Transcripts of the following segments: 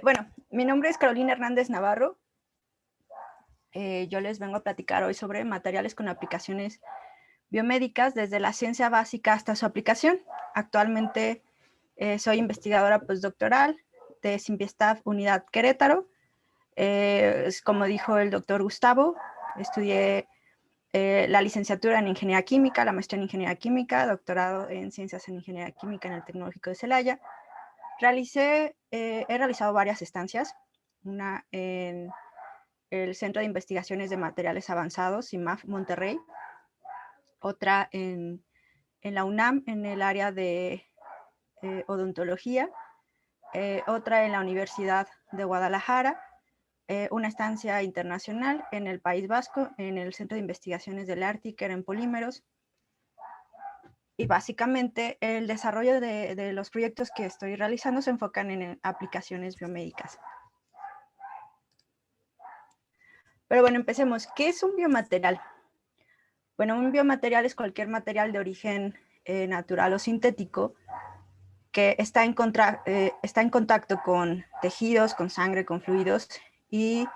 Bueno, mi nombre es Carolina Hernández Navarro. Yo les vengo a platicar hoy sobre materiales con aplicaciones biomédicas desde la ciencia básica hasta su aplicación. Actualmente soy investigadora postdoctoral de Simbiestaff Unidad Querétaro. Como dijo el doctor Gustavo, estudié la licenciatura en Ingeniería Química, la maestría en Ingeniería Química, doctorado en Ciencias en Ingeniería Química en el Tecnológico de Celaya. He realizado varias estancias, una en el Centro de Investigaciones de Materiales Avanzados, CIMAF Monterrey, otra en la UNAM en el área de odontología, otra en la Universidad de Guadalajara, una estancia internacional en el País Vasco, en el Centro de Investigaciones del Ártico en polímeros. Y básicamente el desarrollo de los proyectos que estoy realizando se enfocan en aplicaciones biomédicas. Pero bueno, empecemos. ¿Qué es un biomaterial? Bueno, un biomaterial es cualquier material de origen natural o sintético que está en contacto con tejidos, con sangre, con fluidos y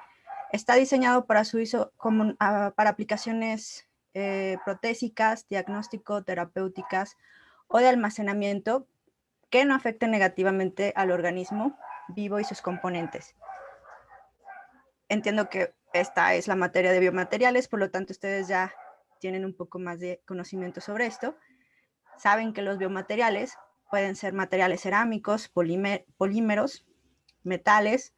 está diseñado para su uso para aplicaciones protésicas, diagnóstico, terapéuticas o de almacenamiento que no afecten negativamente al organismo vivo y sus componentes. Entiendo que esta es la materia de biomateriales, por lo tanto ustedes ya tienen un poco más de conocimiento sobre esto. Saben que los biomateriales pueden ser materiales cerámicos, polímeros, metales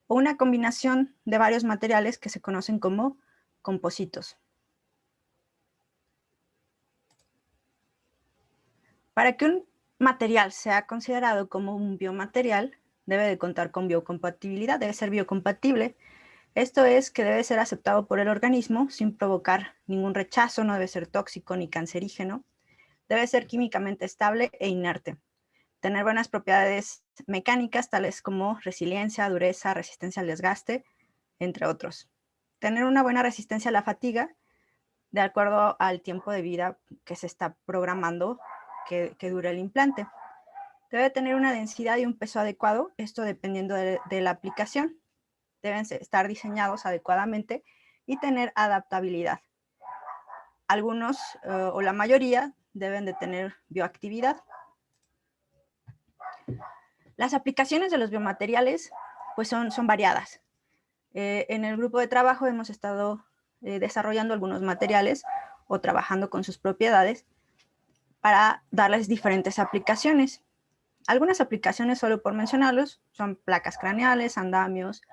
o una combinación de varios materiales que se conocen como compositos. Para que un material sea considerado como un biomaterial, debe de contar con biocompatibilidad, debe ser biocompatible. Esto es que debe ser aceptado por el organismo sin provocar ningún rechazo, no debe ser tóxico ni cancerígeno, debe ser químicamente estable e inerte, tener buenas propiedades mecánicas tales como resiliencia, dureza, resistencia al desgaste, entre otros. Tener una buena resistencia a la fatiga de acuerdo al tiempo de vida que se está programando que dure el implante. Debe tener una densidad y un peso adecuado, esto dependiendo de la aplicación. Deben estar diseñados adecuadamente y tener adaptabilidad. Algunos o la mayoría deben de tener bioactividad. Las aplicaciones de los biomateriales pues son variadas. En el grupo de trabajo hemos estado desarrollando algunos materiales o trabajando con sus propiedades para darles diferentes aplicaciones. Algunas aplicaciones, solo por mencionarlos, son placas craneales, andamios,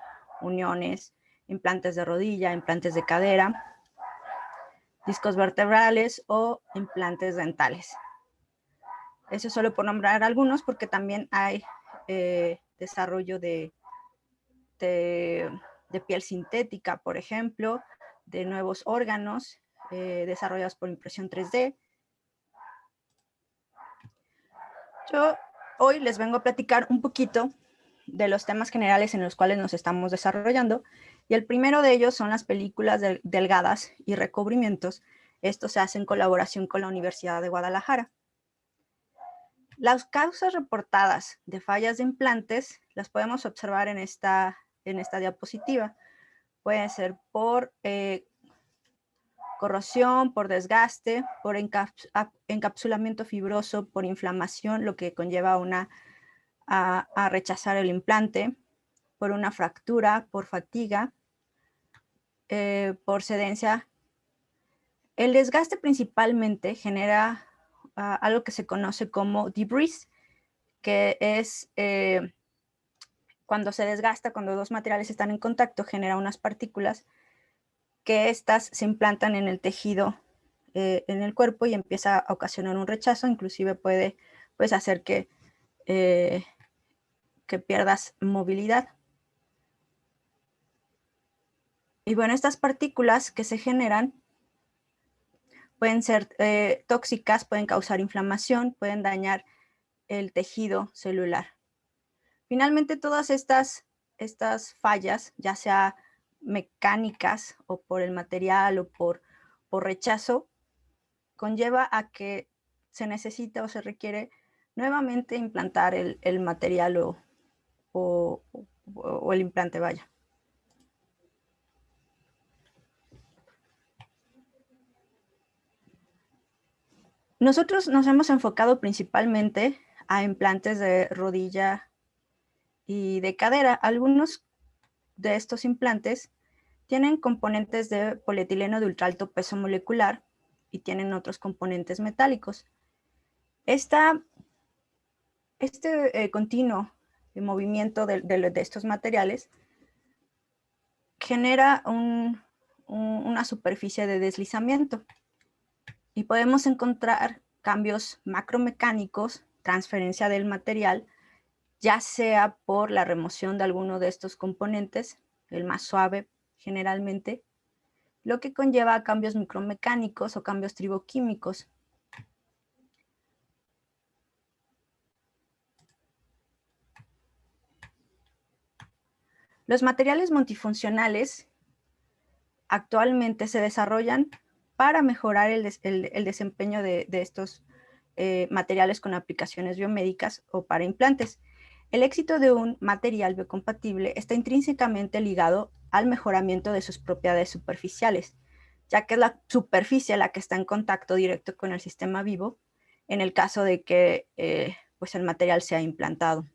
uniones, implantes de rodilla, implantes de cadera, discos vertebrales o implantes dentales. Eso es solo por nombrar algunos, porque también hay desarrollo de piel sintética, por ejemplo, de nuevos órganos desarrollados por impresión 3D. Yo hoy les vengo a platicar un poquito de los temas generales en los cuales nos estamos desarrollando, y el primero de ellos son las películas delgadas y recubrimientos. Esto se hace en colaboración con la Universidad de Guadalajara. Las causas reportadas de fallas de implantes las podemos observar en esta diapositiva. Pueden ser por corrosión, por desgaste, por encapsulamiento fibroso, por inflamación, lo que conlleva a rechazar el implante, por una fractura, por fatiga, por sedencia. El desgaste principalmente genera algo que se conoce como debris, que es cuando se desgasta, cuando dos materiales están en contacto, genera unas partículas que estas se implantan en el tejido, en el cuerpo, y empieza a ocasionar un rechazo. Inclusive puede hacer que pierdas movilidad. Y bueno, estas partículas que se generan pueden ser tóxicas, pueden causar inflamación, pueden dañar el tejido celular. Finalmente, todas estas fallas, ya sea mecánicas o por el material o por rechazo, conlleva a que se necesita o se requiere nuevamente implantar el material o o el implante, vaya. Nosotros nos hemos enfocado principalmente a implantes de rodilla y de cadera. Algunos de estos implantes tienen componentes de polietileno de ultra alto peso molecular y tienen otros componentes metálicos. Este continuo movimiento de estos materiales genera una superficie de deslizamiento y podemos encontrar cambios macromecánicos, transferencia del material, ya sea por la remoción de alguno de estos componentes, el más suave generalmente, lo que conlleva a cambios micromecánicos o cambios triboquímicos. Los materiales multifuncionales actualmente se desarrollan para mejorar el desempeño de estos materiales con aplicaciones biomédicas o para implantes. El éxito de un material biocompatible está intrínsecamente ligado al mejoramiento de sus propiedades superficiales, ya que es la superficie la que está en contacto directo con el sistema vivo en el caso de que pues el material sea implantado.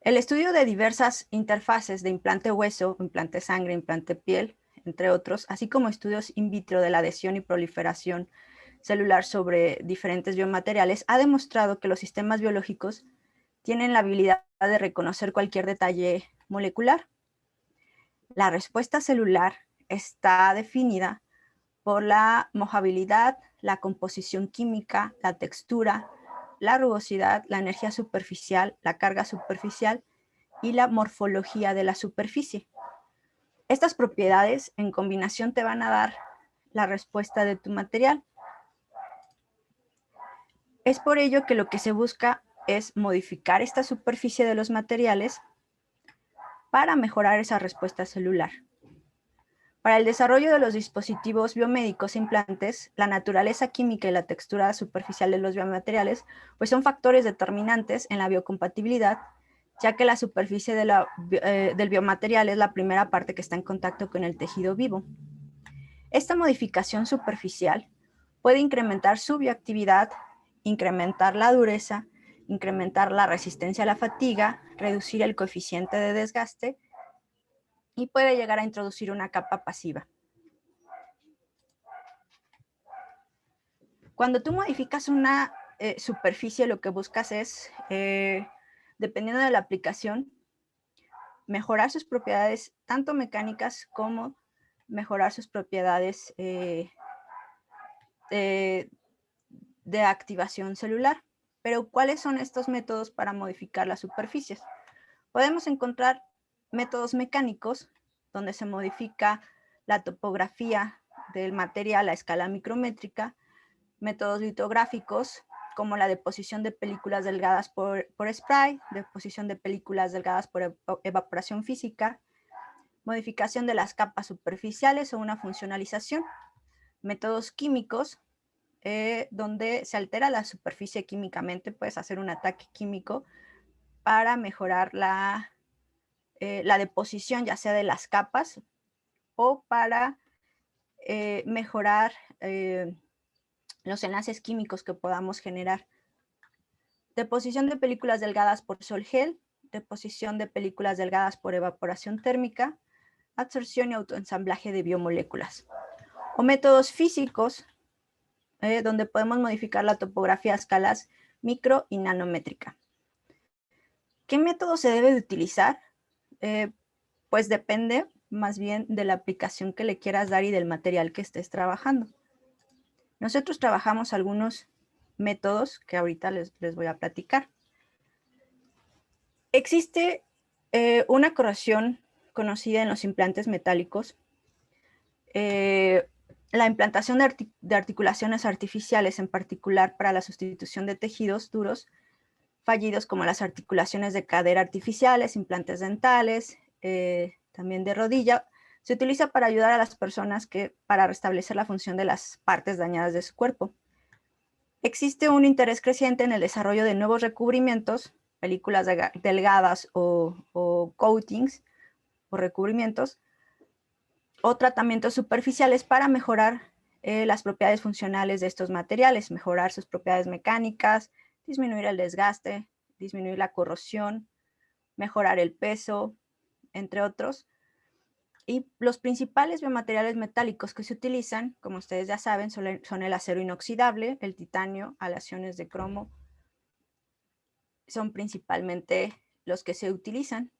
El estudio de diversas interfaces de implante hueso, implante sangre, implante piel, entre otros, así como estudios in vitro de la adhesión y proliferación celular sobre diferentes biomateriales, ha demostrado que los sistemas biológicos tienen la habilidad de reconocer cualquier detalle molecular. La respuesta celular está definida por la mojabilidad, la composición química, la textura, la rugosidad, la energía superficial, la carga superficial y la morfología de la superficie. Estas propiedades en combinación te van a dar la respuesta de tu material. Es por ello que lo que se busca es modificar esta superficie de los materiales para mejorar esa respuesta celular. Para el desarrollo de los dispositivos biomédicos e implantes, la naturaleza química y la textura superficial de los biomateriales pues son factores determinantes en la biocompatibilidad, ya que la superficie del biomaterial es la primera parte que está en contacto con el tejido vivo. Esta modificación superficial puede incrementar su bioactividad, incrementar la dureza, incrementar la resistencia a la fatiga, reducir el coeficiente de desgaste y puede llegar a introducir una capa pasiva. Cuando tú modificas una superficie, lo que buscas es, dependiendo de la aplicación, mejorar sus propiedades tanto mecánicas como mejorar sus propiedades de activación celular. Pero, ¿cuáles son estos métodos para modificar las superficies? Podemos encontrar métodos mecánicos, donde se modifica la topografía del material a escala micrométrica, métodos litográficos, como la deposición de películas delgadas por spray, deposición de películas delgadas por evaporación física, modificación de las capas superficiales o una funcionalización, métodos químicos, donde se altera la superficie químicamente, puedes hacer un ataque químico para mejorar la deposición, ya sea de las capas, o para mejorar los enlaces químicos que podamos generar. Deposición de películas delgadas por sol gel, deposición de películas delgadas por evaporación térmica, absorción y autoensamblaje de biomoléculas. O métodos físicos, donde podemos modificar la topografía a escalas micro y nanométrica. ¿Qué método se debe de utilizar? Pues depende más bien de la aplicación que le quieras dar y del material que estés trabajando. Nosotros trabajamos algunos métodos que ahorita les voy a platicar. Existe una corrección conocida en los implantes metálicos. La implantación de articulaciones artificiales, en particular para la sustitución de tejidos duros fallidos, como las articulaciones de cadera artificiales, implantes dentales, también de rodilla, se utiliza para ayudar a las personas para restablecer la función de las partes dañadas de su cuerpo. Existe un interés creciente en el desarrollo de nuevos recubrimientos, películas delgadas o coatings o recubrimientos, o tratamientos superficiales para mejorar las propiedades funcionales de estos materiales, mejorar sus propiedades mecánicas, disminuir el desgaste, disminuir la corrosión, mejorar el peso, entre otros. Y los principales biomateriales metálicos que se utilizan, como ustedes ya saben, son el acero inoxidable, el titanio, aleaciones de cromo, son principalmente los que se utilizan.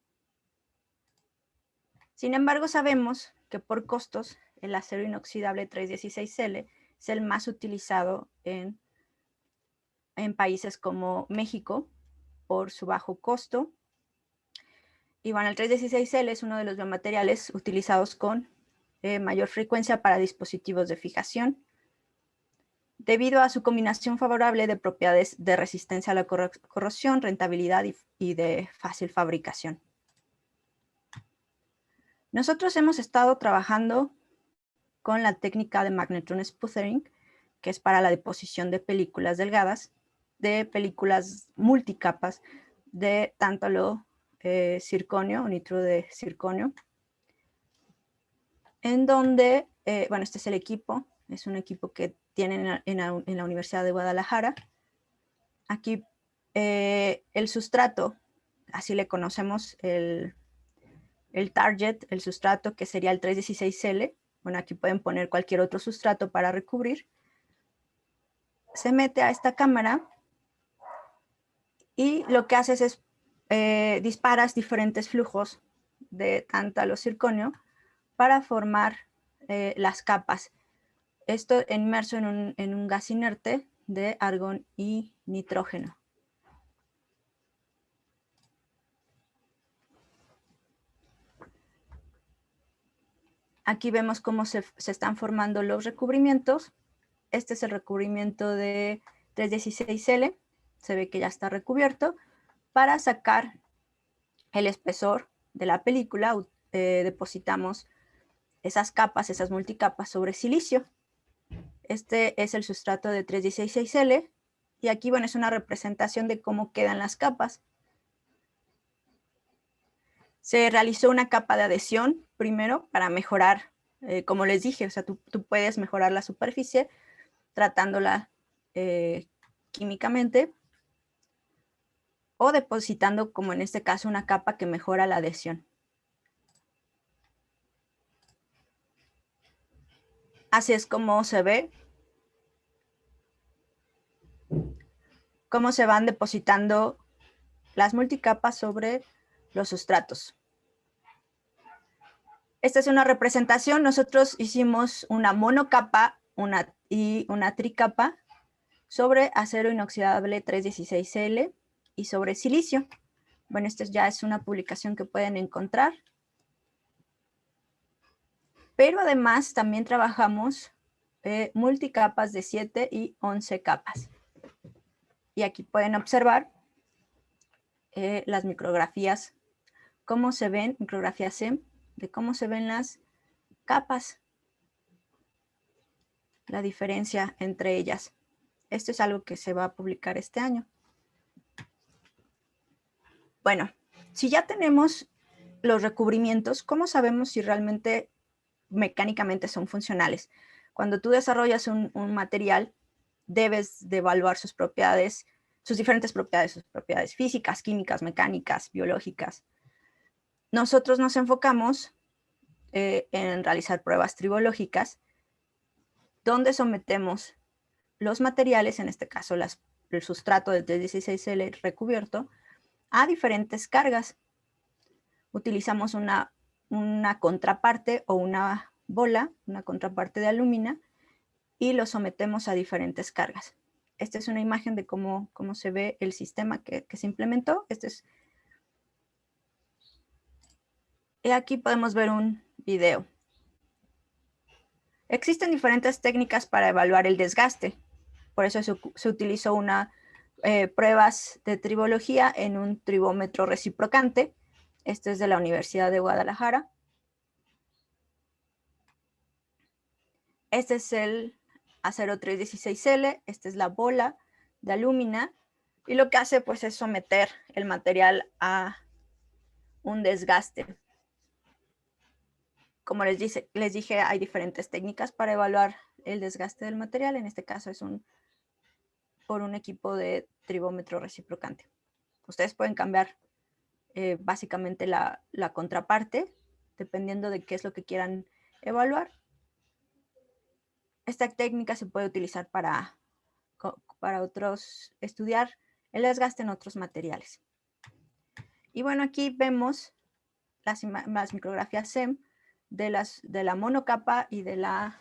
Sin embargo, sabemos que por costos, el acero inoxidable 316L es el más utilizado en países como México por su bajo costo. Y bueno, el 316L es uno de los biomateriales utilizados con mayor frecuencia para dispositivos de fijación, debido a su combinación favorable de propiedades de resistencia a la corrosión, rentabilidad y de fácil fabricación. Nosotros hemos estado trabajando con la técnica de magnetron sputtering, que es para la deposición de películas delgadas, de películas multicapas, de tanto lo circonio o nitro de circonio, en donde, bueno, este es el equipo, es un equipo que tienen en la Universidad de Guadalajara. Aquí el sustrato, así le conocemos el target, el sustrato que sería el 316L. Bueno, aquí pueden poner cualquier otro sustrato para recubrir. Se mete a esta cámara y lo que haces es disparas diferentes flujos de tántalo circonio para formar las capas. Esto inmerso en un gas inerte de argón y nitrógeno. Aquí vemos cómo se están formando los recubrimientos. Este es el recubrimiento de 316L. Se ve que ya está recubierto. Para sacar el espesor de la película, depositamos esas capas, esas multicapas sobre silicio. Este es el sustrato de 316L. Y aquí, bueno, es una representación de cómo quedan las capas. Se realizó una capa de adhesión primero para mejorar, como les dije, o sea, tú puedes mejorar la superficie tratándola químicamente o depositando, como en este caso, una capa que mejora la adhesión. Así es como se ve, cómo se van depositando las multicapas sobre los sustratos. Esta es una representación. Nosotros hicimos una monocapa y una tricapa sobre acero inoxidable 316L y sobre silicio. Bueno, esta ya es una publicación que pueden encontrar. Pero además también trabajamos multicapas de 7 y 11 capas. Y aquí pueden observar las micrografías, cómo se ven, micrografía SEM, de cómo se ven las capas, la diferencia entre ellas. Esto es algo que se va a publicar este año. Bueno, si ya tenemos los recubrimientos, ¿cómo sabemos si realmente mecánicamente son funcionales? Cuando tú desarrollas un material, debes de evaluar sus propiedades, sus diferentes propiedades, sus propiedades físicas, químicas, mecánicas, biológicas. Nosotros nos enfocamos en realizar pruebas tribológicas, donde sometemos los materiales, en este caso el sustrato de 316L recubierto, a diferentes cargas. Utilizamos una contraparte o una bola, una contraparte de alúmina, y lo sometemos a diferentes cargas. Esta es una imagen de cómo se ve el sistema que se implementó. Y aquí podemos ver un video. Existen diferentes técnicas para evaluar el desgaste. Por eso se utilizó pruebas de tribología en un tribómetro reciprocante. Este es de la Universidad de Guadalajara. Este es el acero 316L, esta es la bola de alúmina, y lo que hace pues es someter el material a un desgaste. Como les dije, hay diferentes técnicas para evaluar el desgaste del material. En este caso es por un equipo de tribómetro reciprocante. Ustedes pueden cambiar básicamente la contraparte, dependiendo de qué es lo que quieran evaluar. Esta técnica se puede utilizar para estudiar el desgaste en otros materiales. Y bueno, aquí vemos las micrografías SEM de la monocapa y de la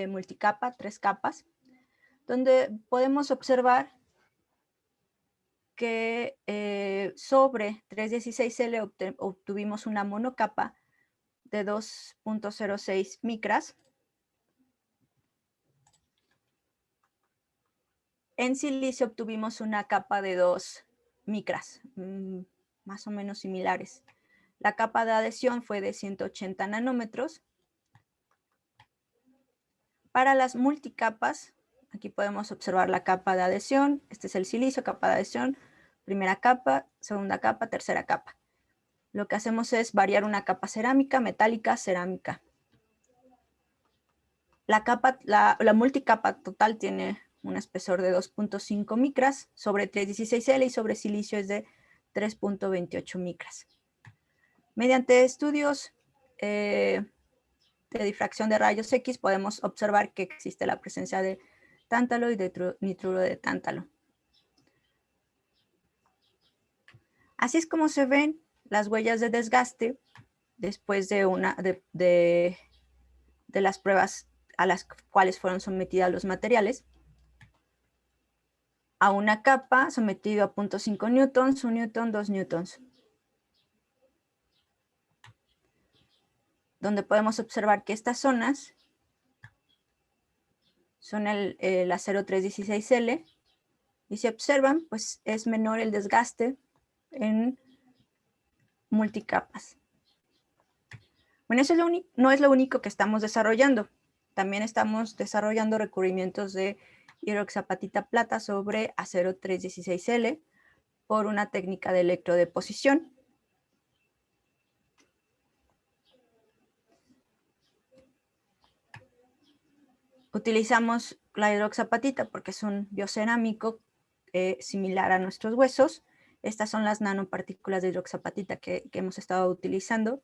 multicapa, 3 capas, donde podemos observar que sobre 316L obtuvimos una monocapa de 2.06 micras. En silicio obtuvimos una capa de 2 micras, más o menos similares. La capa de adhesión fue de 180 nanómetros. Para las multicapas, aquí podemos observar la capa de adhesión. Este es el silicio, capa de adhesión, primera capa, segunda capa, tercera capa. Lo que hacemos es variar una capa cerámica, metálica, cerámica. La multicapa total tiene un espesor de 2.5 micras, sobre 316L y sobre silicio es de 3.28 micras. Mediante estudios de difracción de rayos X podemos observar que existe la presencia de tántalo y de nitruro de tántalo. Así es como se ven las huellas de desgaste después de las pruebas a las cuales fueron sometidas los materiales. A una capa sometido a 0.5 newtons, 1 newton, 2 newtons. Donde podemos observar que estas zonas son el acero 316L, y si observan, pues es menor el desgaste en multicapas. Bueno, eso no es lo único que estamos desarrollando. También estamos desarrollando recubrimientos de hidroxapatita plata sobre acero 316L por una técnica de electrodeposición. Utilizamos la hidroxapatita porque es un biocerámico similar a nuestros huesos. Estas son las nanopartículas de hidroxapatita que hemos estado utilizando,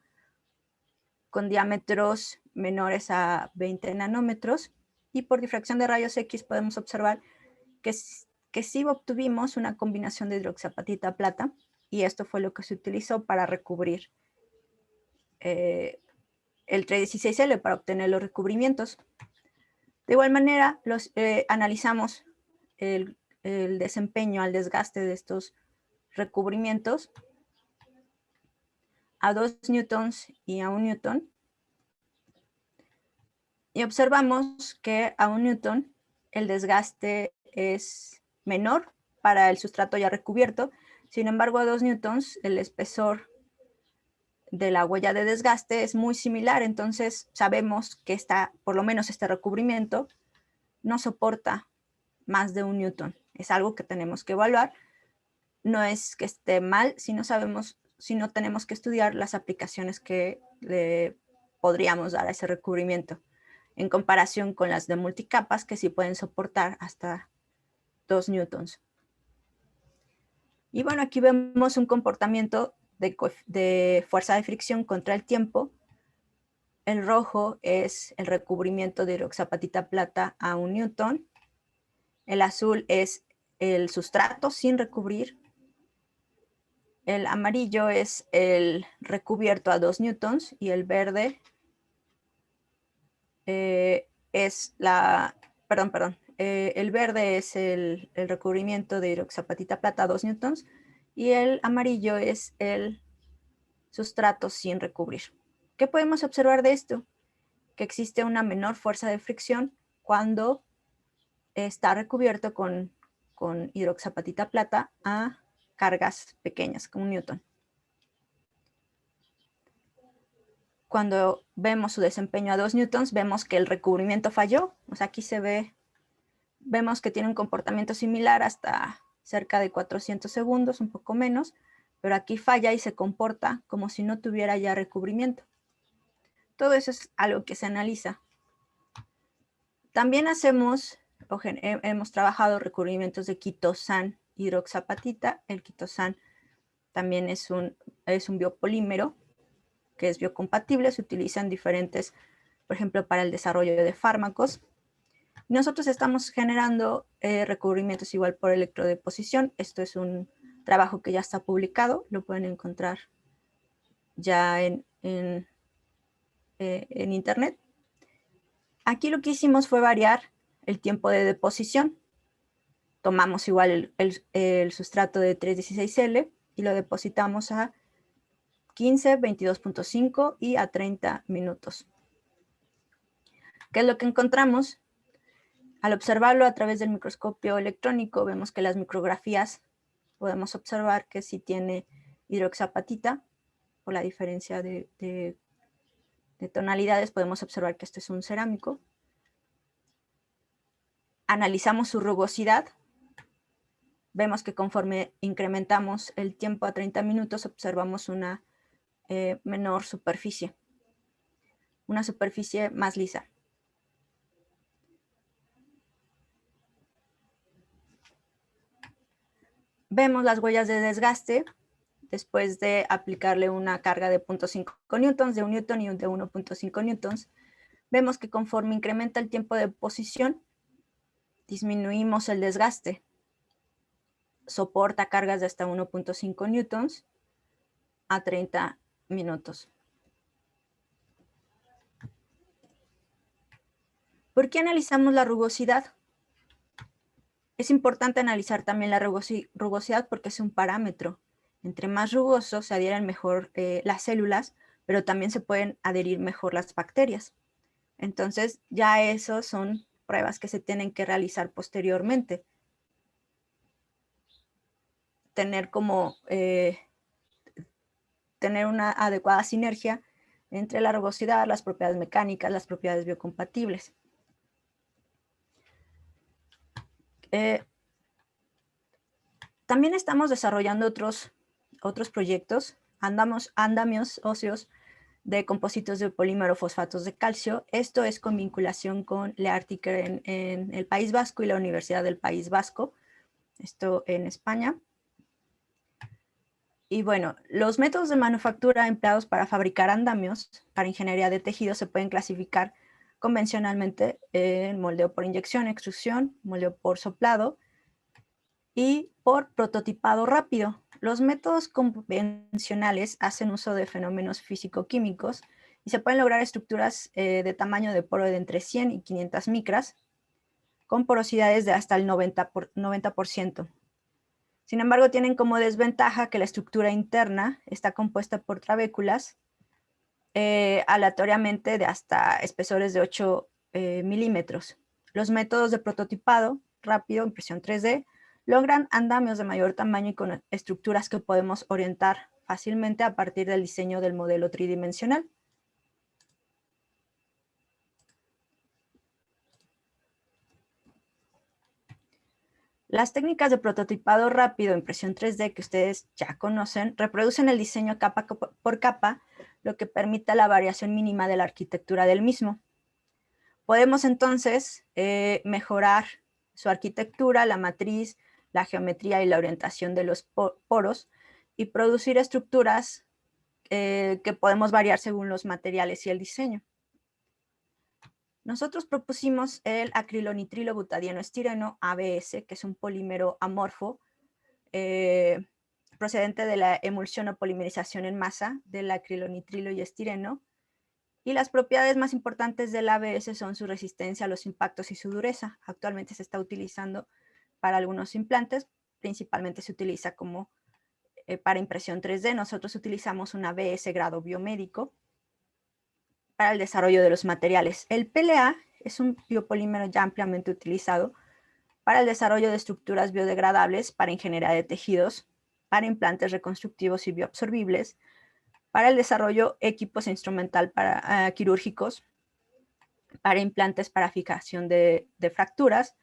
con diámetros menores a 20 nanómetros, y por difracción de rayos X podemos observar que sí obtuvimos una combinación de hidroxapatita plata, y esto fue lo que se utilizó para recubrir el 316L, para obtener los recubrimientos. De igual manera, analizamos el desempeño al desgaste de estos recubrimientos a 2 newtons y a 1 newton. Y observamos que a 1 newton el desgaste es menor para el sustrato ya recubierto. Sin embargo, a 2 newtons el espesor de la huella de desgaste es muy similar. Entonces sabemos que por lo menos este recubrimiento no soporta más de 1 newton. Es algo que tenemos que evaluar. No es que esté mal, sino tenemos que estudiar las aplicaciones que le podríamos dar a ese recubrimiento, en comparación con las de multicapas, que sí pueden soportar hasta 2 newtons. Y bueno, aquí vemos un comportamiento de fuerza de fricción contra el tiempo. El rojo es el recubrimiento de hidroxapatita plata a 1 newton. El azul es el sustrato sin recubrir. El amarillo es el recubierto a 2 newtons, y el verde es el verde es el recubrimiento de hidroxapatita plata a 2 newtons, y el amarillo es el sustrato sin recubrir. ¿Qué podemos observar de esto? Que existe una menor fuerza de fricción cuando está recubierto con hidroxapatita plata a cargas pequeñas, como 1 newton. Cuando vemos su desempeño a 2 newtons, vemos que el recubrimiento falló. O sea, aquí se ve vemos que tiene un comportamiento similar hasta cerca de 400 segundos, un poco menos, pero aquí falla y se comporta como si no tuviera ya recubrimiento. Todo eso es algo que se analiza. También hemos trabajado recubrimientos de quitosan hidroxapatita. El quitosan también es un biopolímero que es biocompatible, se utiliza en diferentes, por ejemplo, para el desarrollo de fármacos. Nosotros estamos generando recubrimientos igual por electrodeposición. Esto es un trabajo que ya está publicado, lo pueden encontrar ya en internet. Aquí lo que hicimos fue variar el tiempo de deposición. Tomamos igual el sustrato de 316L y lo depositamos a 15, 22.5 y a 30 minutos. ¿Qué es lo que encontramos? Al observarlo a través del microscopio electrónico, vemos que las micrografías, podemos observar que sí tiene hidroxapatita, por la diferencia de tonalidades, podemos observar que este es un cerámico. Analizamos su rugosidad, vemos que conforme incrementamos el tiempo a 30 minutos, observamos una menor superficie, una superficie más lisa. Vemos las huellas de desgaste después de aplicarle una carga de 0.5 newtons, de 1 newton y de 1.5 newtons. Vemos que conforme incrementa el tiempo de posición, disminuimos el desgaste. Soporta cargas de hasta 1.5 newtons a 30 minutos. ¿Por qué analizamos la rugosidad? Es importante analizar también la rugosidad porque es un parámetro. Entre más rugoso se adhieren mejor las células, pero también se pueden adherir mejor las bacterias. Entonces, ya esos son pruebas que se tienen que realizar posteriormente. Tener una adecuada sinergia entre la rugosidad, las propiedades mecánicas, las propiedades biocompatibles. También estamos desarrollando otros proyectos, andamios óseos de compósitos de polímero fosfatos de calcio. Esto es con vinculación con Leartiker en el País Vasco y la Universidad del País Vasco, esto en España. Y bueno, los métodos de manufactura empleados para fabricar andamios para ingeniería de tejidos se pueden clasificar convencionalmente en moldeo por inyección, extrusión, moldeo por soplado y por prototipado rápido. Los métodos convencionales hacen uso de fenómenos físico-químicos y se pueden lograr estructuras de tamaño de poro de entre 100 y 500 micras con porosidades de hasta el 90%. Sin embargo, tienen como desventaja que la estructura interna está compuesta por trabéculas aleatoriamente de hasta espesores de 8 milímetros. Los métodos de prototipado rápido, impresión 3D, logran andamios de mayor tamaño y con estructuras que podemos orientar fácilmente a partir del diseño del modelo tridimensional. Las técnicas de prototipado rápido, impresión 3D, que ustedes ya conocen, reproducen el diseño capa por capa, lo que permite la variación mínima de la arquitectura del mismo. Podemos entonces mejorar su arquitectura, la matriz, la geometría y la orientación de los poros y producir estructuras que podemos variar según los materiales y el diseño. Nosotros propusimos el acrilonitrilo butadieno estireno, ABS, que es un polímero amorfo procedente de la emulsión o polimerización en masa del acrilonitrilo y estireno. Y las propiedades más importantes del ABS son su resistencia a los impactos y su dureza. Actualmente se está utilizando para algunos implantes, principalmente se utiliza como para impresión 3D. Nosotros utilizamos un ABS grado biomédico para el desarrollo de los materiales. El PLA es un biopolímero ya ampliamente utilizado para el desarrollo de estructuras biodegradables para ingeniería de tejidos, para implantes reconstructivos y bioabsorbibles, para el desarrollo equipos instrumental para quirúrgicos, para implantes para fijación de fracturas,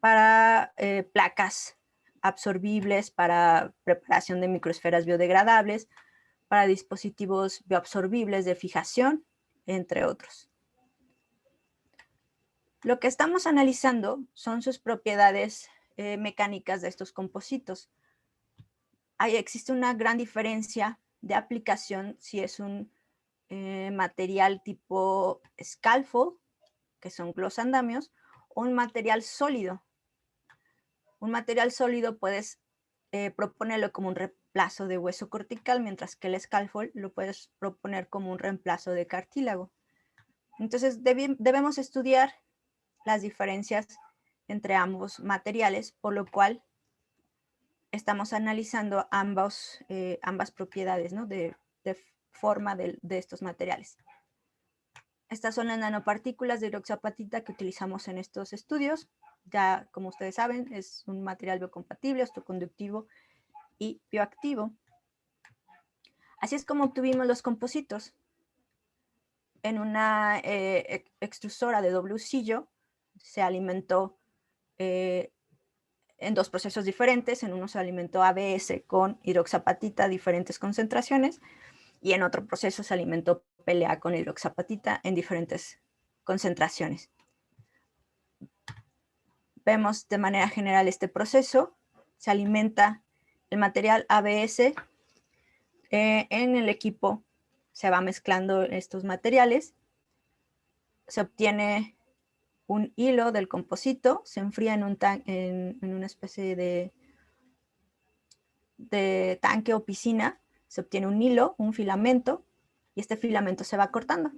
para placas absorbibles, para preparación de microesferas biodegradables, para dispositivos bioabsorbibles de fijación, entre otros. Lo que estamos analizando son sus propiedades mecánicas de estos compositos. Existe una gran diferencia de aplicación si es un material tipo scaffold, que son glosandamios, o un material sólido. Un material sólido puedes proponerlo como un reemplazo de hueso cortical, mientras que el scaffold lo puedes proponer como un reemplazo de cartílago. Entonces debemos estudiar las diferencias entre ambos materiales, por lo cual estamos analizando ambas propiedades, ¿no? de forma de estos materiales. Estas son las nanopartículas de hidroxiapatita que utilizamos en estos estudios. Ya, como ustedes saben, es un material biocompatible, osteoconductivo y bioactivo. Así es como obtuvimos los compositos. En una extrusora de doble usillo se alimentó en dos procesos diferentes. En uno se alimentó ABS con hidroxiapatita a diferentes concentraciones y en otro proceso se alimentó PLA con hidroxiapatita en diferentes concentraciones. Vemos de manera general este proceso. Se alimenta el material ABS. En el equipo se va mezclando estos materiales. Se obtiene un hilo del composito, se enfría en una especie de tanque o piscina. Se obtiene un hilo, un filamento, y este filamento se va cortando.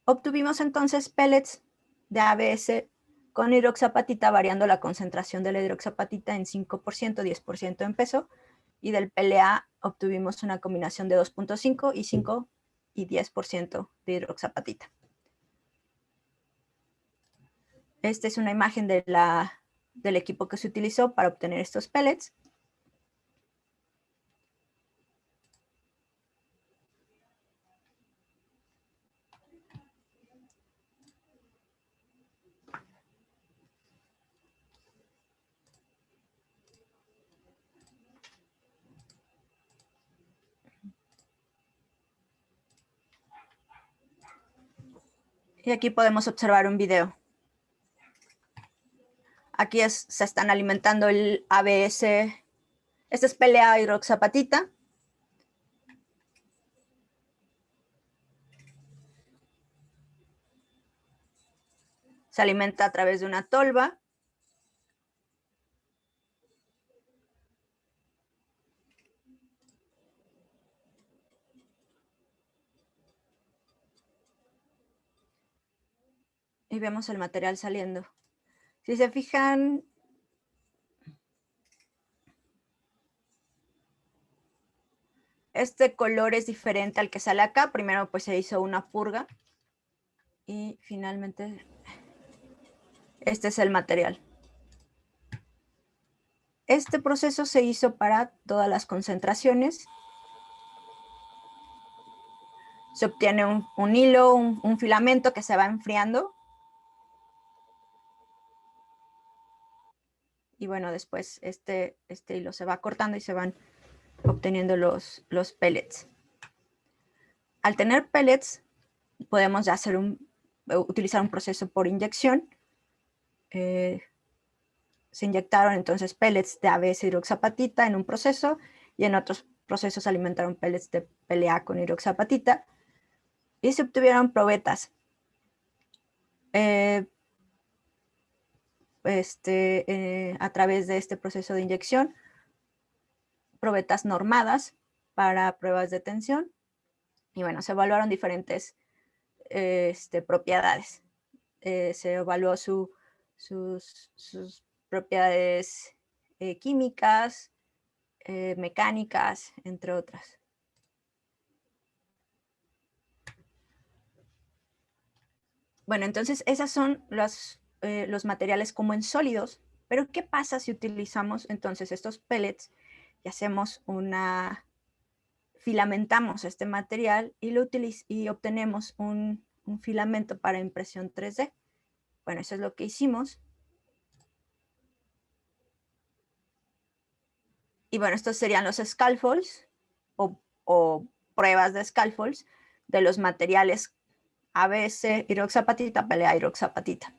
Obtuvimos entonces pellets de ABS con hidroxiapatita, variando la concentración de la hidroxiapatita en 5%, 10% en peso, y del PLA obtuvimos una combinación de 2.5 y 5 y 10% de hidroxiapatita. Esta es una imagen del equipo que se utilizó para obtener estos pellets. Y aquí podemos observar un video. Aquí se están alimentando el ABS. Este es PLA hidroxiapatita. Se alimenta a través de una tolva. Y vemos el material saliendo. Si se fijan, este color es diferente al que sale acá. Primero pues se hizo una purga y finalmente este es el material. Este proceso se hizo para todas las concentraciones. Se obtiene un hilo, un filamento que se va enfriando. Y bueno, después este hilo se va cortando y se van obteniendo los pellets. Al tener pellets, podemos ya utilizar un proceso por inyección. Se inyectaron entonces pellets de ABS hidroxiapatita en un proceso y en otros procesos se alimentaron pellets de PLA con hidroxiapatita y se obtuvieron probetas. A través de este proceso de inyección, probetas normadas para pruebas de tensión. Y bueno, se evaluaron diferentes propiedades. Se evaluó sus propiedades químicas, mecánicas, entre otras. Bueno, entonces esos son los materiales como en sólidos, pero ¿qué pasa si utilizamos entonces estos pellets y filamentamos este material y obtenemos un filamento para impresión 3D? Bueno, eso es lo que hicimos. Y bueno, estos serían los scaffolds o pruebas de scaffolds de los materiales ABC, hidroxapatita, PLA, hidroxapatita.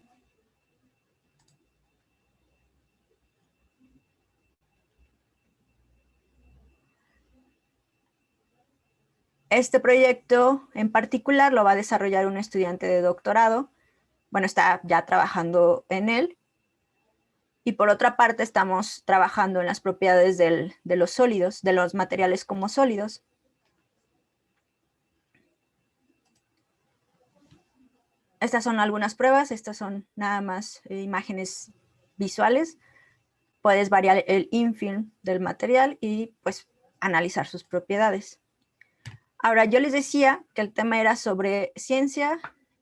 Este proyecto en particular lo va a desarrollar un estudiante de doctorado. Bueno, está ya trabajando en él. Y por otra parte, estamos trabajando en las propiedades de los sólidos, de los materiales como sólidos. Estas son algunas pruebas, estas son nada más imágenes visuales. Puedes variar el infilm del material y pues analizar sus propiedades. Ahora, yo les decía que el tema era sobre ciencia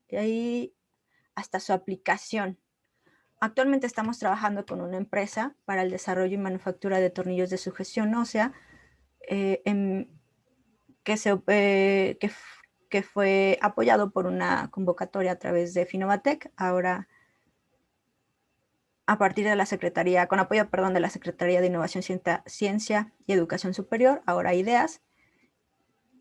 y hasta su aplicación. Actualmente estamos trabajando con una empresa para el desarrollo y manufactura de tornillos de sujeción ósea que fue apoyado por una convocatoria a través de Finovatec, ahora a partir de la Secretaría, con apoyo, perdón, de la Secretaría de Innovación, Ciencia y Educación Superior, ahora IDEAS.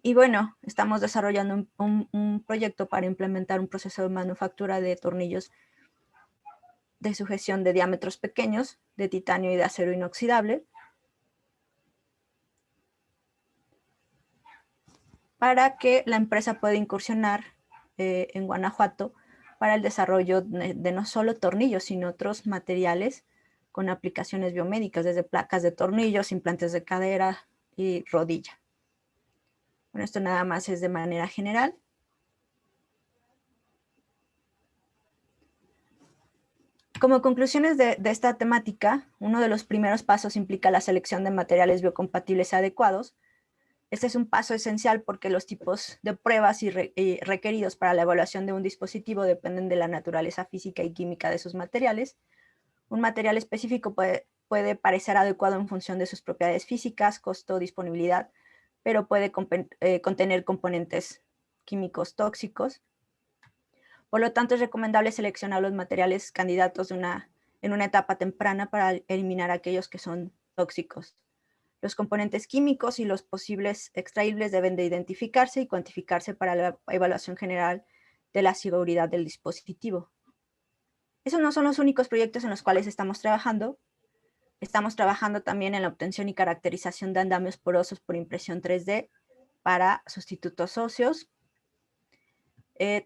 Y bueno, estamos desarrollando un proyecto para implementar un proceso de manufactura de tornillos de sujeción de diámetros pequeños, de titanio y de acero inoxidable, para que la empresa pueda incursionar en Guanajuato para el desarrollo de no solo tornillos, sino otros materiales con aplicaciones biomédicas, desde placas de tornillos, implantes de cadera y rodilla. Bueno, esto nada más es de manera general. Como conclusiones de esta temática, uno de los primeros pasos implica la selección de materiales biocompatibles adecuados. Este es un paso esencial porque los tipos de pruebas requeridos para la evaluación de un dispositivo dependen de la naturaleza física y química de sus materiales. Un material específico puede parecer adecuado en función de sus propiedades físicas, costo, disponibilidad, pero puede contener componentes químicos tóxicos. Por lo tanto, es recomendable seleccionar los materiales candidatos en una etapa temprana para eliminar aquellos que son tóxicos. Los componentes químicos y los posibles extraíbles deben de identificarse y cuantificarse para la evaluación general de la seguridad del dispositivo. Esos no son los únicos proyectos en los cuales estamos trabajando. Estamos trabajando también en la obtención y caracterización de andamios porosos por impresión 3D para sustitutos óseos.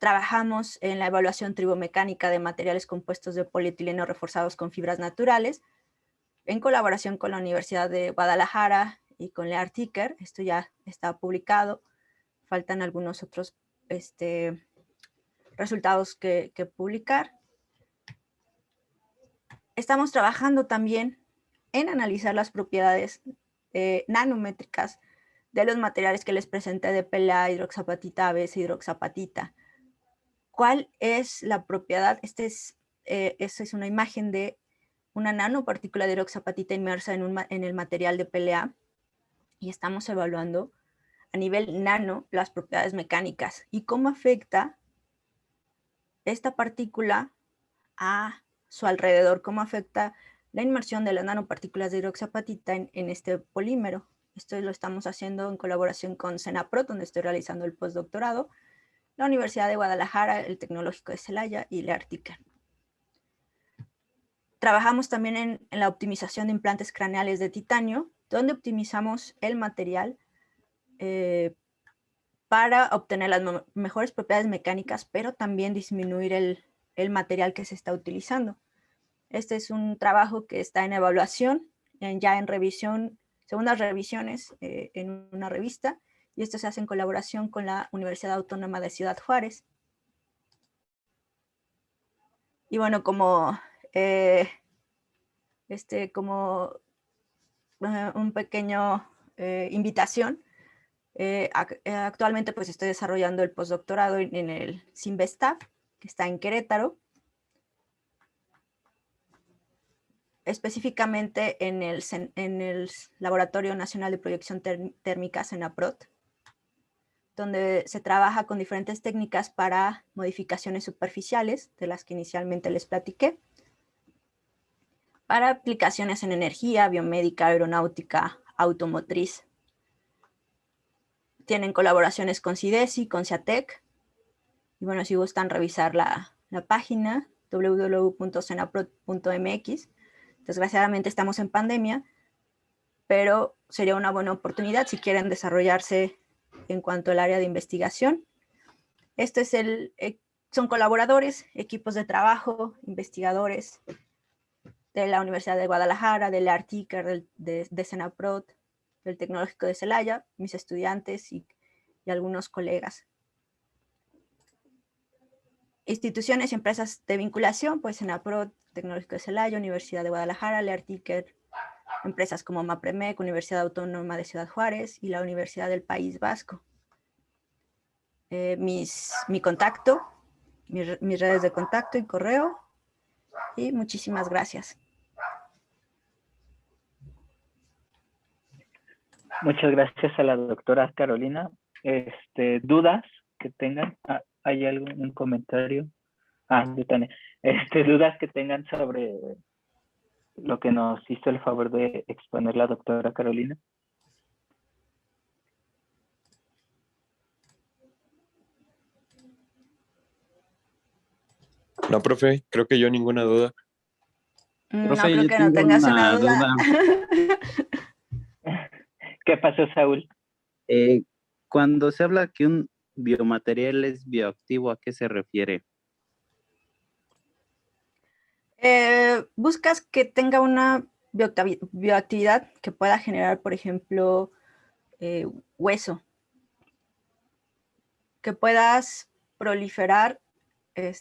Trabajamos en la evaluación tribomecánica de materiales compuestos de polietileno reforzados con fibras naturales, en colaboración con la Universidad de Guadalajara y con Lear Ticker. Esto ya está publicado. Faltan algunos otros resultados que publicar. Estamos trabajando también en analizar las propiedades nanométricas de los materiales que les presenté de PLA, hidroxapatita, ABC, hidroxapatita. ¿Cuál es la propiedad? Esta es una imagen de una nanopartícula de hidroxapatita inmersa en el material de PLA y estamos evaluando a nivel nano las propiedades mecánicas y cómo afecta esta partícula a su alrededor, cómo afecta la inmersión de las nanopartículas de hidroxapatita en este polímero. Esto lo estamos haciendo en colaboración con Cenaprot, donde estoy realizando el postdoctorado, la Universidad de Guadalajara, el Tecnológico de Celaya y Lear Ticker. Trabajamos también en la optimización de implantes craneales de titanio, donde optimizamos el material para obtener las mejores propiedades mecánicas, pero también disminuir el material que se está utilizando. Este es un trabajo que está en evaluación, ya en revisión, segundas revisiones en una revista, y esto se hace en colaboración con la Universidad Autónoma de Ciudad Juárez. Y bueno, como un pequeño invitación, actualmente pues estoy desarrollando el postdoctorado en el CIMBESTAF, que está en Querétaro, específicamente en el Laboratorio Nacional de Proyección Térmica, Cenaprot, donde se trabaja con diferentes técnicas para modificaciones superficiales, de las que inicialmente les platiqué, para aplicaciones en energía, biomédica, aeronáutica, automotriz. Tienen colaboraciones con CIDESI, con CIATEC. Y bueno, si gustan revisar la página www.cenaprot.mx. Desgraciadamente estamos en pandemia, pero sería una buena oportunidad si quieren desarrollarse en cuanto al área de investigación. Este es son colaboradores, equipos de trabajo, investigadores de la Universidad de Guadalajara, del ARTICAR, de Cenaprot, del Tecnológico de Celaya, mis estudiantes y algunos colegas. Instituciones y empresas de vinculación, pues Cenaprot, Tecnológico de Celaya, Universidad de Guadalajara, el ARTICAR, empresas como MAPREMEC, Universidad Autónoma de Ciudad Juárez y la Universidad del País Vasco. Mi contacto, mis redes de contacto y correo, y muchísimas gracias. Muchas gracias a la doctora Carolina. ¿Dudas que tengan? ¿Hay algún comentario? Tania. ¿Dudas que tengan sobre lo que nos hizo el favor de exponer la doctora Carolina? No, profe, creo que yo ninguna duda. No creo que no tengas una duda. ¿Qué pasó, Saúl? Cuando se habla que un biomaterial es bioactivo, ¿a qué se refiere? Buscas que tenga una bioactividad que pueda generar, por ejemplo, hueso. Que puedas proliferar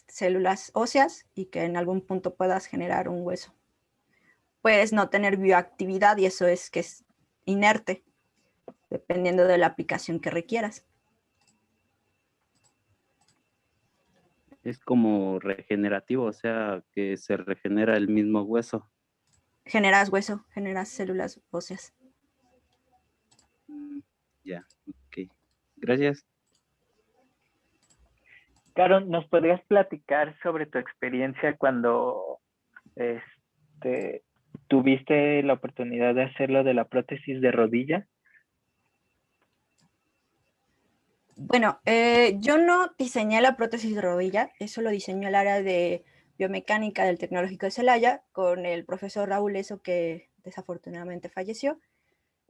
células óseas y que en algún punto puedas generar un hueso. Puedes no tener bioactividad y eso es que es inerte, dependiendo de la aplicación que requieras. Es como regenerativo, o sea, que se regenera el mismo hueso. Generas hueso, generas células óseas. Ya, ok. Gracias. Caro, ¿nos podrías platicar sobre tu experiencia cuando tuviste la oportunidad de hacerlo de la prótesis de rodilla? Bueno, yo no diseñé la prótesis de rodilla, eso lo diseñó el área de biomecánica del Tecnológico de Celaya con el profesor Raúl Eso, que desafortunadamente falleció.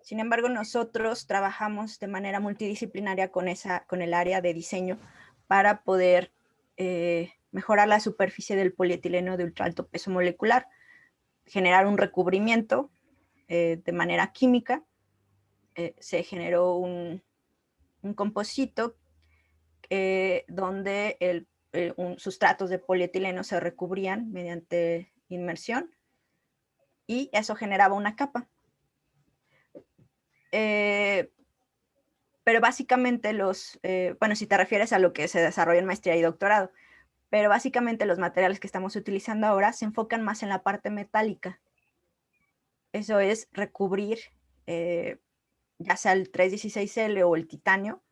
Sin embargo, nosotros trabajamos de manera multidisciplinaria con el área de diseño para poder mejorar la superficie del polietileno de ultra alto peso molecular, generar un recubrimiento de manera química. Se generó un composito donde sustratos de polietileno se recubrían mediante inmersión y eso generaba una capa. Pero básicamente bueno, si te refieres a lo que se desarrolla en maestría y doctorado, pero básicamente los materiales que estamos utilizando ahora se enfocan más en la parte metálica. Eso es recubrir ya sea el 316L o el titanio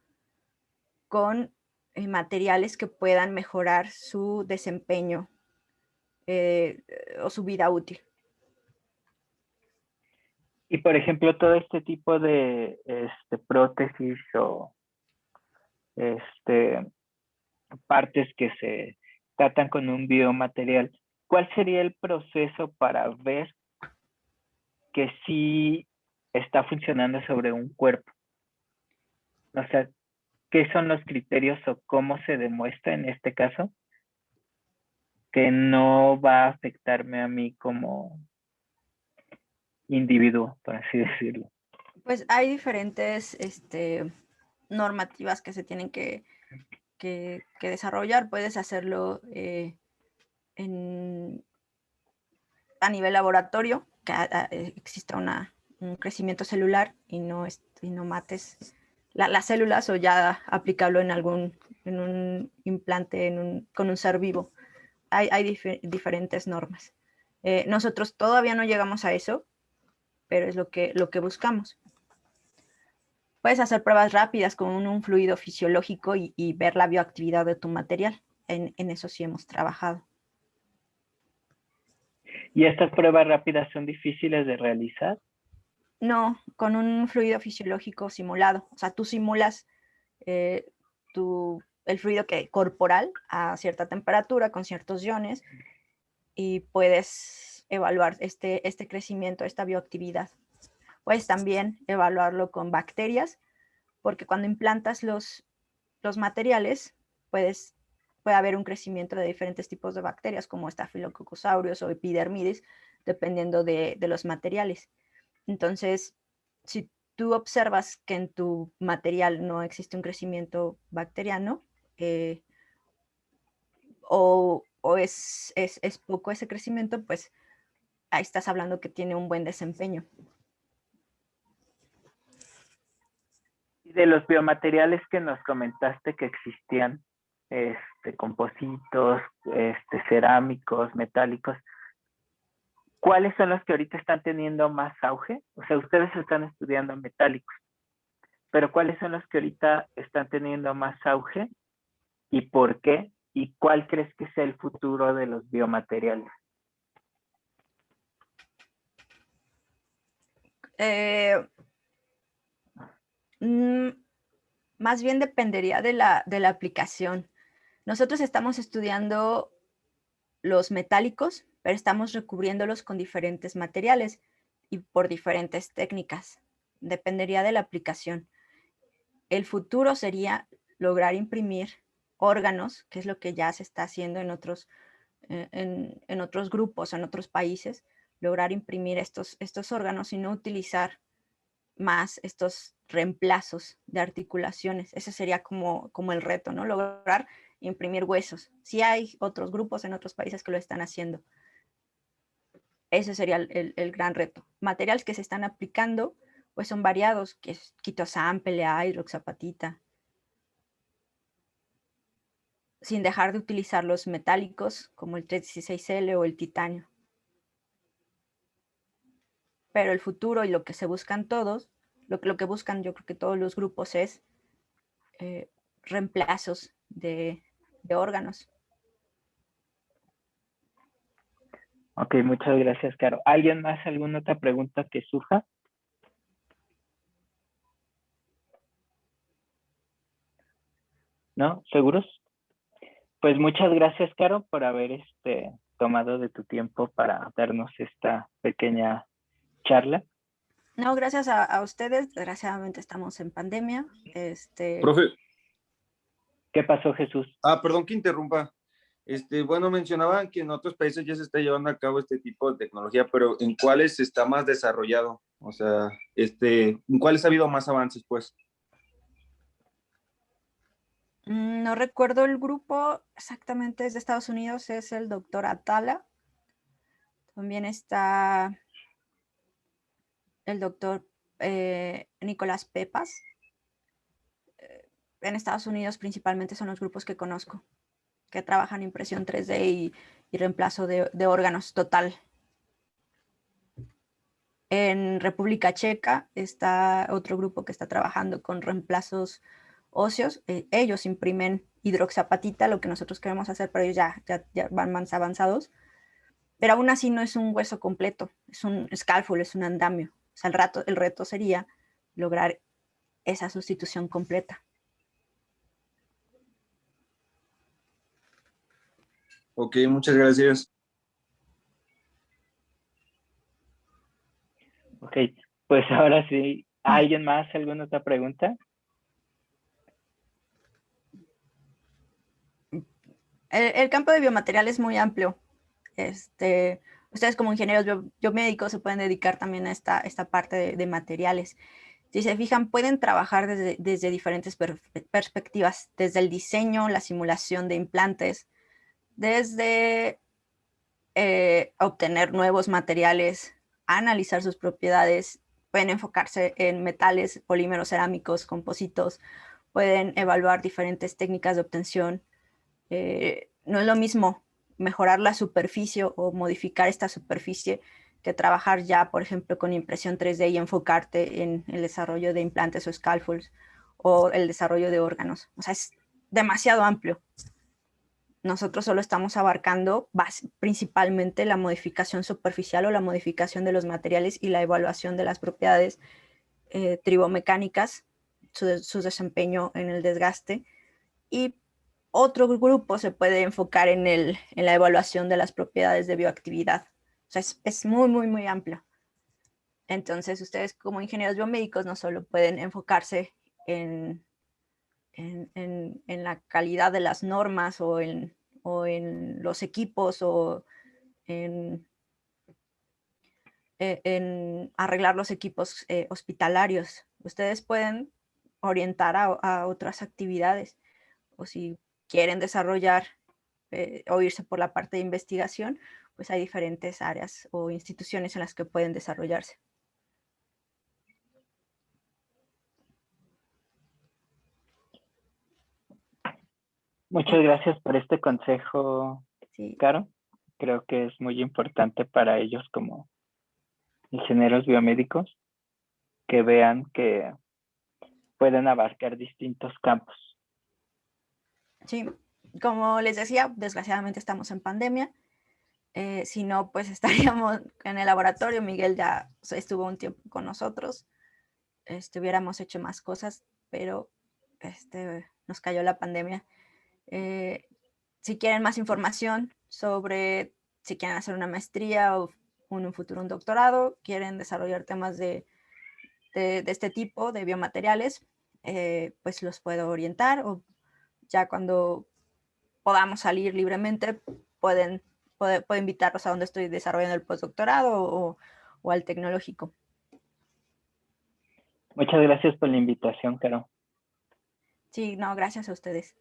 con materiales que puedan mejorar su desempeño o su vida útil. Y por ejemplo, todo este tipo de prótesis o partes que se tratan con un biomaterial, ¿cuál sería el proceso para ver que sí está funcionando sobre un cuerpo? O sea, ¿qué son los criterios o cómo se demuestra en este caso que no va a afectarme a mí como individuo, por así decirlo? Pues hay diferentes normativas que se tienen que desarrollar. Puedes hacerlo a nivel laboratorio, que exista un crecimiento celular y no mates las células, o ya aplicarlo en un implante con un ser vivo. Hay diferentes normas. Nosotros todavía no llegamos a eso, pero es lo que buscamos. Puedes hacer pruebas rápidas con un fluido fisiológico y ver la bioactividad de tu material. En eso sí hemos trabajado. ¿Y estas pruebas rápidas son difíciles de realizar? No, con un fluido fisiológico simulado. O sea, tú simulas eh, el fluido corporal a cierta temperatura, con ciertos iones, y puedes evaluar este crecimiento, esta bioactividad. Puedes también evaluarlo con bacterias, porque cuando implantas los materiales, puede haber un crecimiento de diferentes tipos de bacterias, como Staphylococcus aureus o Epidermidis, dependiendo de los materiales. Entonces, si tú observas que en tu material no existe un crecimiento bacteriano, o es poco ese crecimiento, pues ahí estás hablando que tiene un buen desempeño. Y de los biomateriales que nos comentaste que existían, compositos, cerámicos, metálicos, ¿cuáles son los que ahorita están teniendo más auge? O sea, ustedes están estudiando metálicos, pero ¿cuáles son los que ahorita están teniendo más auge y por qué? ¿Y cuál crees que sea el futuro de los biomateriales? Más bien dependería de la aplicación. Nosotros estamos estudiando los metálicos, pero estamos recubriéndolos con diferentes materiales y por diferentes técnicas. Dependería de la aplicación. El futuro sería lograr imprimir órganos, que es lo que ya se está haciendo en otros grupos, en otros países, lograr imprimir estos órganos y no utilizar más estos reemplazos de articulaciones. Ese sería como el reto, ¿no? Lograr imprimir huesos. Sí hay otros grupos en otros países que lo están haciendo. Ese sería el gran reto. Materiales que se están aplicando, pues son variados, que es quitosán, PLA, hidroxapatita, sin dejar de utilizar los metálicos como el 316L o el titanio. Pero el futuro y lo que se buscan todos, lo que buscan yo creo que todos los grupos es reemplazos de órganos. Ok, muchas gracias, Caro. ¿Alguien más, alguna otra pregunta que surja? ¿No? ¿Seguros? Pues muchas gracias, Caro, por haber tomado de tu tiempo para darnos esta pequeña charla. No, gracias a ustedes. Desgraciadamente estamos en pandemia. Profe, ¿Qué pasó, Jesús? perdón que interrumpa. Bueno, mencionaban que en otros países ya se está llevando a cabo este tipo de tecnología, pero ¿en cuáles está más desarrollado? O sea, ¿en cuáles ha habido más avances, pues? No recuerdo el grupo exactamente, es de Estados Unidos, es el doctor Atala. También está el doctor Nicolás Pepas. En Estados Unidos principalmente son los grupos que conozco, que trabajan impresión 3D y reemplazo de órganos total. En República Checa está otro grupo que está trabajando con reemplazos óseos. Ellos imprimen hidroxapatita, lo que nosotros queremos hacer, pero ellos ya van más avanzados. Pero aún así no es un hueso completo, es un scaffold, es un andamio. O sea, el reto sería lograr esa sustitución completa. Ok, muchas gracias. Ok, pues ahora sí. ¿Alguien más? ¿Alguna otra pregunta? El campo de biomaterial es muy amplio. Ustedes como ingenieros biomédicos se pueden dedicar también a esta parte de materiales. Si se fijan, pueden trabajar desde diferentes perspectivas, desde el diseño, la simulación de implantes, desde obtener nuevos materiales, analizar sus propiedades, pueden enfocarse en metales, polímeros cerámicos, compositos, pueden evaluar diferentes técnicas de obtención. No es lo mismo mejorar la superficie o modificar esta superficie que trabajar ya, por ejemplo, con impresión 3D y enfocarte en el desarrollo de implantes o scaffolds o el desarrollo de órganos. O sea, es demasiado amplio. nosotros solo estamos abarcando principalmente la modificación superficial o la modificación de los materiales y la evaluación de las propiedades tribomecánicas, su desempeño en el desgaste. Y otro grupo se puede enfocar en la evaluación de las propiedades de bioactividad. O sea, es muy, muy, muy amplio. Entonces, ustedes como ingenieros biomédicos no solo pueden enfocarse en la calidad de las normas o en los equipos o en arreglar los equipos hospitalarios. Ustedes pueden orientar a otras actividades, o si quieren desarrollar o irse por la parte de investigación, pues hay diferentes áreas o instituciones en las que pueden desarrollarse. Muchas gracias por este consejo, Sí. Caro. Creo que es muy importante para ellos como ingenieros biomédicos que vean que pueden abarcar distintos campos. Sí, como les decía, desgraciadamente estamos en pandemia. Si no, pues estaríamos en el laboratorio. Miguel ya estuvo un tiempo con nosotros. Hubiéramos hecho más cosas, pero nos cayó la pandemia. Si quieren más información sobre si quieren hacer una maestría o en un futuro un doctorado, quieren desarrollar temas de este tipo de biomateriales, pues los puedo orientar, o ya cuando podamos salir libremente, puedo invitarlos a donde estoy desarrollando el postdoctorado o al tecnológico. Muchas gracias por la invitación, Caro. Sí, no, gracias a ustedes.